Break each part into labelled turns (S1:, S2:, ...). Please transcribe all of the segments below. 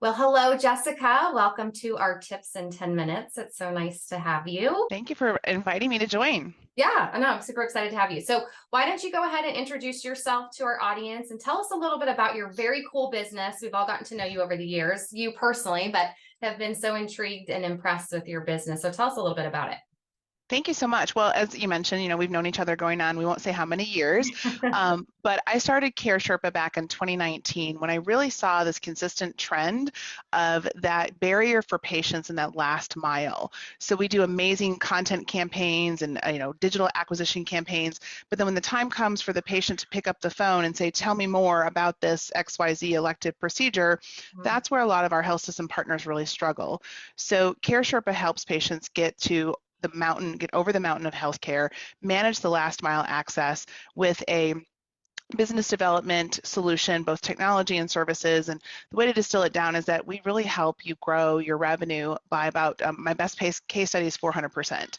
S1: Well, hello, Jessica. Welcome to our Tips in 10 Minutes. It's so nice to have you.
S2: Thank you for inviting me to join.
S1: Yeah, I know. I'm super excited to have you. So, why don't you go ahead and introduce yourself to our audience and tell us a little bit about your very cool business? We've all gotten to know you over the years, you personally, but have been so intrigued and impressed with your business. So, tell us a little bit about
S2: Thank you so much. Well, as you mentioned, we've known each other going on, we won't say how many years,
S1: it.
S2: but I started Care Sherpa back in 2019 when I really saw this consistent trend of that barrier for patients in that last mile. So we do amazing content campaigns and digital acquisition campaigns, but then when the time comes for the patient to pick up the phone and say, tell me more about this XYZ elective procedure, that's where a lot of our health system partners really struggle. So Care Sherpa helps patients get over the mountain of healthcare, manage the last mile access with a business development solution, both technology and services. And the way to distill it down is that we really help you grow your revenue by about, my best case study is 400%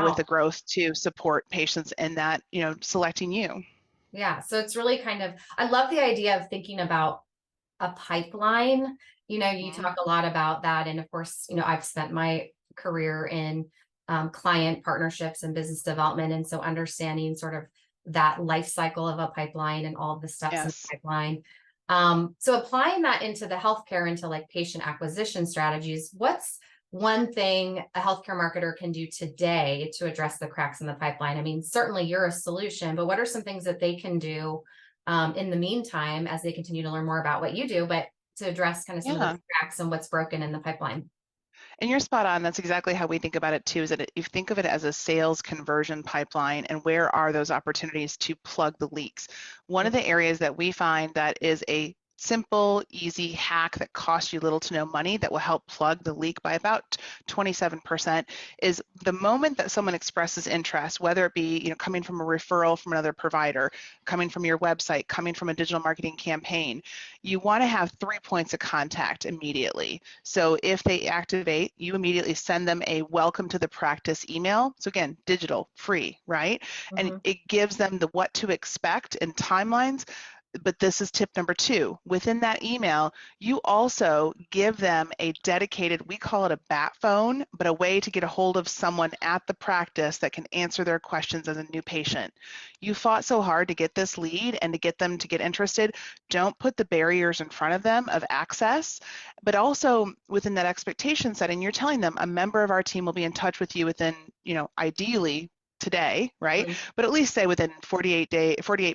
S2: with the
S1: Wow.
S2: growth to support patients in that, selecting you.
S1: Yeah. So, it's really I love the idea of thinking about a pipeline. You
S2: Mhm.
S1: talk a lot about that. And of course, I've spent my career in client partnerships and business development. And so understanding sort of that life cycle of a pipeline and all of the steps in
S2: Yes.
S1: the pipeline. So applying that into the healthcare, into like patient acquisition strategies, what's one thing a healthcare marketer can do today to address the cracks in the pipeline? I mean, certainly you're a solution, but what are some things that they can do in the meantime as they continue to learn more about what you do, but to address kind of some of
S2: Yeah.
S1: those cracks and what's broken in the pipeline?
S2: And you're spot on. That's exactly how we think about it too, is that you think of it as a sales conversion pipeline and where are those opportunities to plug the leaks. One of the areas that we find that is a simple, easy hack that costs you little to no money that will help plug the leak by about 27% is the moment that someone expresses interest, whether it be coming from a referral from another provider, coming from your website, coming from a digital marketing campaign, you want to have 3 points of contact immediately. So if they activate, you immediately send them a welcome to the practice email. So again, digital, free, right? And
S1: Mhm.
S2: it gives them the what to expect and timelines. But this is tip number 2. Within that email, you also give them a dedicated, we call it a bat phone, but a way to get a hold of someone at the practice that can answer their questions as a new patient. You fought so hard to get this lead and to get them to get interested. Don't put the barriers in front of them of access, but also within that expectation setting, you're telling them a member of our team will be in touch with you within, ideally today, right?
S1: Mhm.
S2: But at least say within 48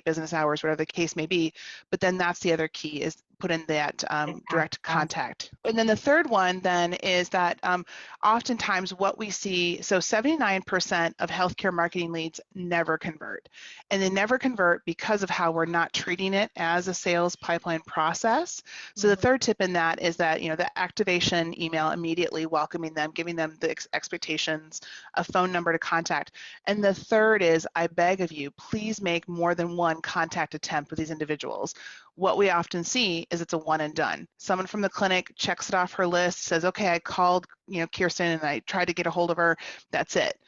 S2: business hours, whatever the case may be. But then that's the other key is put in that direct
S1: Access.
S2: contact. And then the third one then is that oftentimes what we see, so 79% of healthcare marketing leads never convert. And they never convert because of how we're not treating it as a sales pipeline process. So the
S1: Mhm.
S2: third tip in that is that, the activation email immediately welcoming them, giving them the expectations, a phone number to contact. And the third is, I beg of you, please make more than one contact attempt with these individuals. What we often see is it's a one and done. Someone from the clinic checks it off her list, says, okay, I called, Kirsten and I tried to get a hold of her. That's it.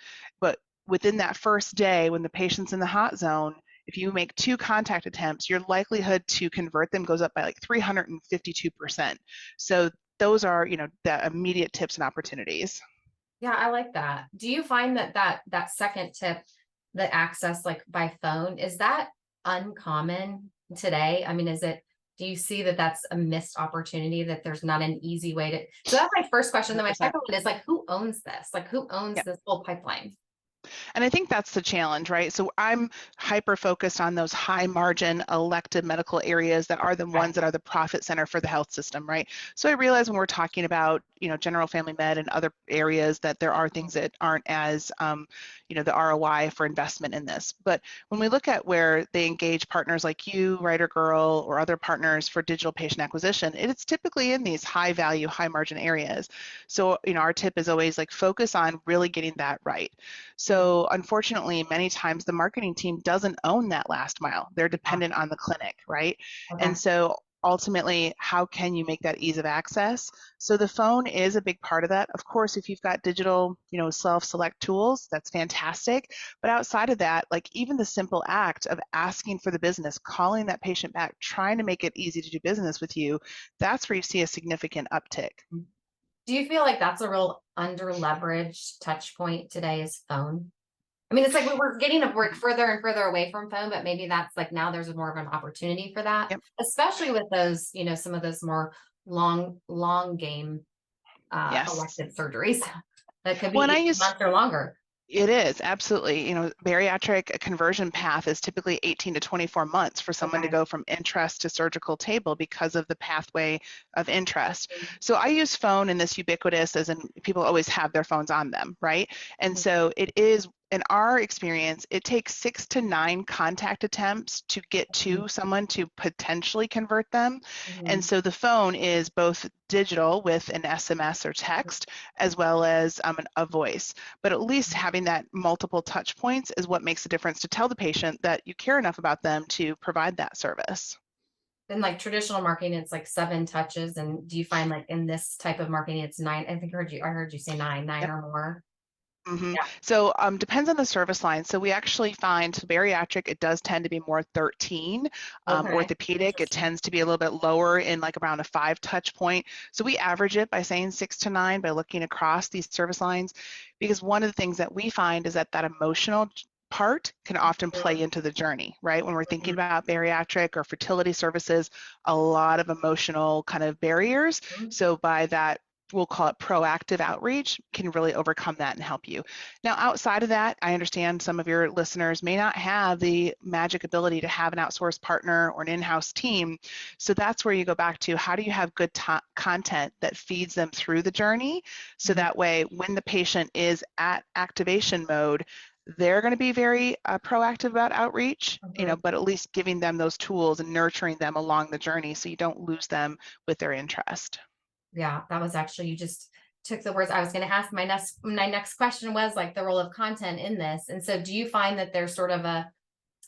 S2: But within that first day, when the patient's in the hot zone, if you make 2 contact attempts, your likelihood to convert them goes up by like 352%. So those are, the immediate tips and opportunities.
S1: Yeah, I like that. Do you find that second tip, the access like by phone, is that uncommon today? I mean, do you see that that's a missed opportunity, that there's not an easy way to? So that's my first question. Then my
S2: 100%.
S1: second one is like, who owns this? Like, who owns this whole pipeline?
S2: And I think that's the challenge, right? So I'm hyper focused on those high margin elective medical areas that are the
S1: Okay.
S2: ones that are the profit center for the health system, right? So I realize when we're talking about, general family med and other areas that there are things that aren't as, the ROI for investment in this. But when we look at where they engage partners like you, WriterGirl, or other partners for digital patient acquisition, it's typically in these high value, high margin areas. So, our tip is always like focus on really getting that right.
S1: Mhm.
S2: So unfortunately, many times the marketing team doesn't own that last mile. They're
S1: Yeah.
S2: dependent on the clinic, right?
S1: Okay.
S2: And so ultimately, how can you make that ease of access? So the phone is a big part of that. Of course, if you've got digital, self-select tools, that's fantastic. But outside of that, like even the simple act of asking for the business, calling that patient back, trying to make it easy to do business with you, that's where you see a significant uptick.
S1: Do you feel like that's a real under leveraged touch point today is phone? I mean, it's like we're getting to work further and further away from phone, but maybe that's like now there's more of an opportunity for that,
S2: Yep.
S1: especially with those, some of those more long game
S2: Yes.
S1: elective surgeries that could
S2: Well,
S1: be 18 months or longer.
S2: it is absolutely, bariatric conversion path is typically 18 to 24 months for someone to
S1: Okay.
S2: go from interest to surgical table because of the pathway of interest. So I use phone in this ubiquitous, as in people always have their phones on them, right? And so it is, in our experience, it takes 6 to 9 contact attempts to get to someone to potentially convert them. And so the phone is both digital with an SMS or text, as well as a voice. But at least having that multiple touch points is what makes a difference to tell the patient that you care enough about them to provide that service.
S1: In like traditional marketing, it's like 7 touches. And do you find like in this type of marketing, it's 9? I think I heard you say nine
S2: Yep.
S1: or more.
S2: Mm-hmm.
S1: Yeah.
S2: So depends on the service line. So we actually find bariatric, it does tend to be more 13.
S1: Okay.
S2: Orthopedic, it
S1: Interesting.
S2: tends to be a little bit lower in like around a 5 touch point. So we average it by saying 6 to 9 by looking across these service lines, because one of the things that we find is that emotional part can often play into the journey, right? When we're thinking about bariatric or fertility services, a lot of emotional kind of barriers. So by that, we'll call it proactive outreach, can really overcome that and help you. Now, outside of that, I understand some of your listeners may not have the magic ability to have an outsourced partner or an in-house team. So that's where you go back to, how do you have good content that feeds them through the journey? So that way, when the patient is at activation mode, they're going to be very proactive about outreach, but at least giving them those tools and nurturing them along the journey so you don't lose them with their interest.
S1: Yeah, that was actually, you just took the words I was going to ask. My next question was like the role of content in this. And so do you find that there's sort of a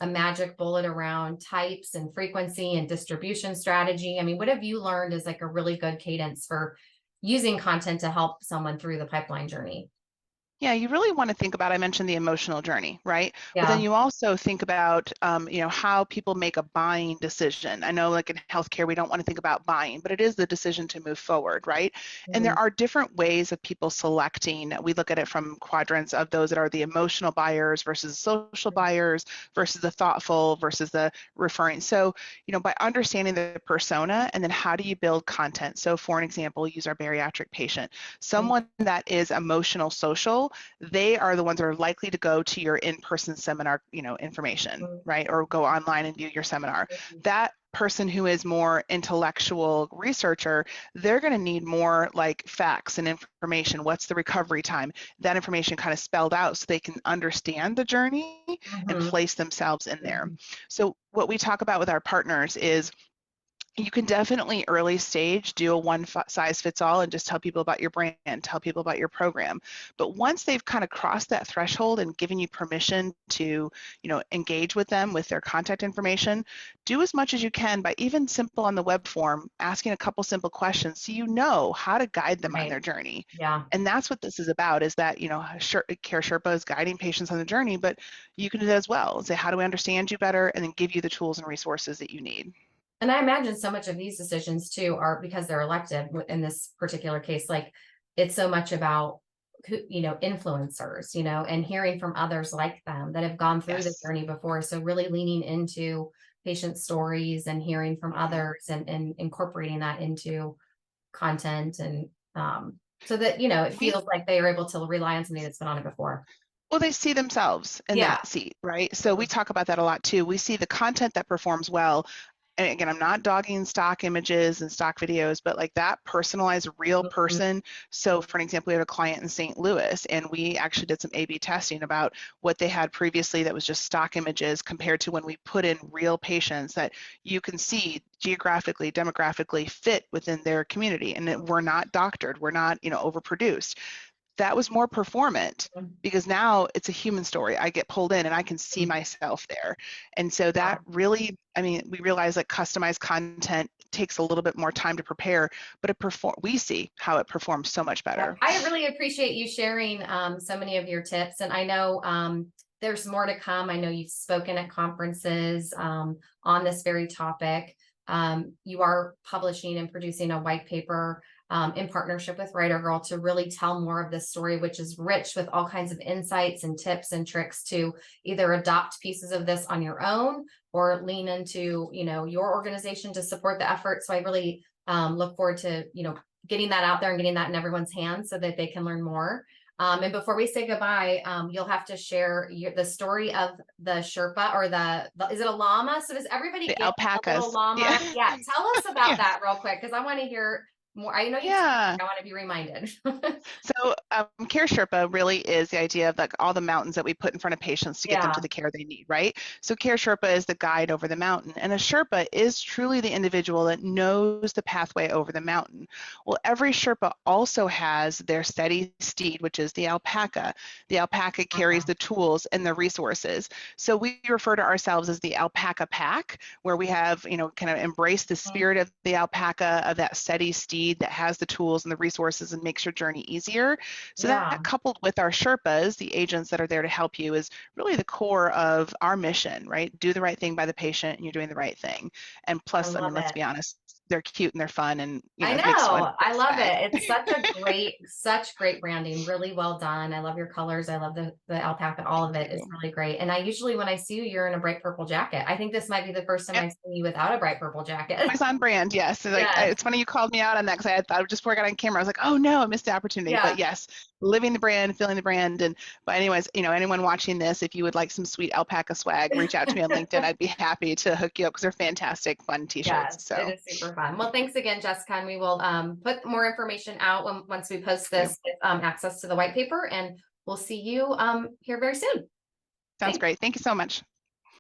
S1: magic bullet around types and frequency and distribution strategy? I mean, what have you learned is like a really good cadence for using content to help someone through the pipeline journey?
S2: Yeah, you really want to think about, I mentioned the emotional journey, right? But then
S1: Yeah.
S2: you also think about, how people make a buying decision. I know like in healthcare, we don't want to think about buying, but it is the decision to move forward, right? And
S1: Mhm.
S2: there are different ways of people selecting. We look at it from quadrants of those that are the emotional buyers versus social buyers versus the thoughtful versus the referring. So, by understanding the persona and then how do you build content? So for an example, use our bariatric patient, someone that is emotional social, they are the ones that are likely to go to your in-person seminar, information, right? Or go online and view your seminar. That person who is more intellectual researcher, they're going to need more like facts and information. What's the recovery time? That information kind of spelled out so they can understand the journey and
S1: Mhm.
S2: place themselves in there. So what we talk about with our partners is, you can definitely early stage do a one size fits all and just tell people about your brand, tell people about your program. But once they've kind of crossed that threshold and given you permission to, engage with them with their contact information, do as much as you can by even simple on the web form, asking a couple simple questions so you know how to guide them on
S1: Right.
S2: their journey.
S1: Yeah.
S2: And that's what this is about, is that, Care Sherpa is guiding patients on the journey, but you can do that as well. Say, how do we understand you better? And then give you the tools and resources that you need.
S1: And I imagine so much of these decisions too are because they're elected in this particular case. Like it's so much about who, influencers, and hearing from others like them that have gone through the
S2: Yes.
S1: journey before. So really leaning into patient stories and hearing from
S2: Mhm.
S1: others and incorporating that into content and so that, it
S2: We
S1: feels like they are able to rely on somebody that's been on it before.
S2: Well, they see themselves in
S1: Yeah.
S2: that seat, right? So we talk about that a lot too. We see the content that performs well. And again, I'm not dogging stock images and stock videos, but like that personalized real
S1: Mhm.
S2: person. So for an example, we have a client in St. Louis, and we actually did some A/B testing about what they had previously that was just stock images compared to when we put in real patients that you can see geographically, demographically fit within their community. And that we're not doctored, we're not, overproduced. that was more performant because now it's a human story. I get pulled in and I can see
S1: Mhm.
S2: myself there. And so
S1: Yeah.
S2: that really, I mean, we realize that customized content takes a little bit more time to prepare, but we see how it performs so much better.
S1: I really appreciate you sharing so many of your tips. And I know there's more to come. I know you've spoken at conferences on this very topic. You are publishing and producing a white paper in partnership with WriterGirl to really tell more of this story, which is rich with all kinds of insights and tips and tricks to either adopt pieces of this on your own or lean into, your organization to support the effort. So I really look forward to, getting that out there and getting that in everyone's hands so that they can learn more. And before we say goodbye, you'll have to share the story of the Sherpa or is it a llama? So does everybody
S2: The
S1: get a little
S2: alpacas.
S1: llama?
S2: Yeah.
S1: Yeah. Tell us about
S2: Yes.
S1: that real quick, because I want to hear more. I know you,
S2: Yeah.
S1: I want to be reminded.
S2: So Care Sherpa really is the idea of like all the mountains that we put in front of patients to get them to
S1: Yeah.
S2: the care they need, right? So Care Sherpa is the guide over the mountain, and a Sherpa is truly the individual that knows the pathway over the mountain. Well, every Sherpa also has their steady steed, which is the alpaca. The alpaca carries the tools and the resources. So we refer to ourselves as the alpaca pack, where we have, kind of embraced the spirit of the alpaca, of that steady steed that has the tools and the resources and makes your journey easier. So
S1: Yeah.
S2: that coupled with our Sherpas, the agents that are there to help you, is really the core of our mission, right? Do the right thing by the patient and you're doing the right thing. And
S1: I
S2: plus, I
S1: love
S2: mean, let's
S1: it.
S2: be honest, they're cute and they're fun and,
S1: I
S2: it makes one
S1: know. I love
S2: swag.
S1: it. It's such great branding. Really well done. I love your colors. I love the alpaca. All of
S2: Thank
S1: it is
S2: you.
S1: really great. And I usually, when I see you, you're in a bright purple jacket. I think this might be the first time
S2: Yep.
S1: I've seen you without a bright purple jacket.
S2: Always on brand, yes.
S1: Yes.
S2: It's funny you called me out on that because I thought just before I got on camera, I was like, oh no, I missed the opportunity.
S1: Yeah.
S2: But yes, living the brand, feeling the brand. But anyways, anyone watching this, if you would like some sweet alpaca swag, reach out to me on LinkedIn. I'd be happy to hook you up because they're fantastic, fun t-shirts.
S1: Yes, it
S2: So
S1: is super fun. Well, thanks again, Jessica. And we will put more information out once we post
S2: thank you.
S1: this with access to the white paper. And we'll see you here very soon.
S2: Sounds
S1: Thanks.
S2: great. Thank you so much.